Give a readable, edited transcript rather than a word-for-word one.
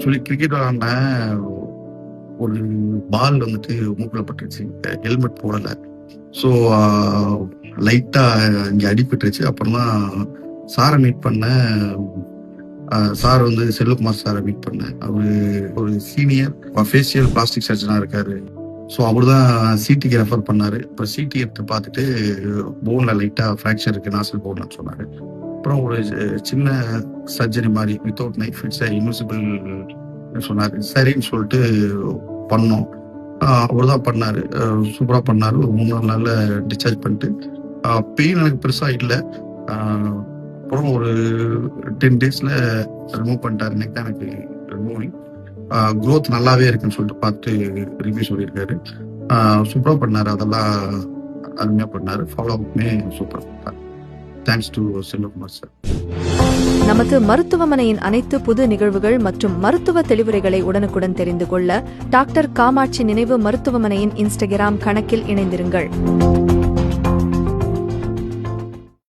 Actually cricket விளையாண்டேன். ஒரு பால் வந்துட்டு மூக்குல பட்டுருச்சு. ஹெல்மெட் போடல. ஸோ லைட்டா இங்க அடிபட்டுருச்சு. அப்புறம் தான் சாரை மீட் பண்ணேன். சார் வந்து செல்வகுமார் சாரை மீட் பண்ணேன். அவரு ஒரு சீனியர் ஃபேஷியல் பிளாஸ்டிக் சர்ஜனா இருக்காரு. ஸோ அவர் தான் சிடிக்கு ரெஃபர் பண்ணாரு. இப்போ சிடி எடுத்து பார்த்துட்டு போன்ல லைட்டா ஃப்ராக்சர் இருக்கு, நாசல் போன்லன்னு சொன்னாரு. அப்புறம் ஒரு சின்ன சர்ஜரி மாதிரி வித்தவுட் நைஃப், இட்ஸ் இன்விசிபிள் சொன்னாரு. சரின்னு சொல்லிட்டு பண்ணோம். அவர் தான் பண்ணாரு. சூப்பராக பண்ணாரு. ஒரு 3-4 நாள்ல டிஸ்சார்ஜ் பண்ணிட்டு பெயின் எனக்கு பெருசா இல்லை. அப்புறம் ஒரு 10 daysல ரிமூவ் பண்ணிட்டாரு. இன்னைக்கு தான் எனக்கு ரிமூவிங். க்ரோத் நல்லாவே இருக்குன்னு சொல்லிட்டு பார்த்து ரிவ்யூ சொல்லியிருக்காரு. சூப்பராக பண்ணாரு. அதெல்லாம் அருமையாக பண்ணாரு. ஃபாலோ அப்புமே சூப்பராக பண்ணார். Thanks to Selvakumar sir. நமது மருத்துவமனையின் அனைத்து புது நிகழ்வுகள் மற்றும் மருத்துவ தெளிவுரைகளை உடனுக்குடன் தெரிந்து கொள்ள டாக்டர் காமாட்சி நினைவு மருத்துவமனையின் இன்ஸ்டாகிராம் கணக்கில் இணைந்திருங்கள்.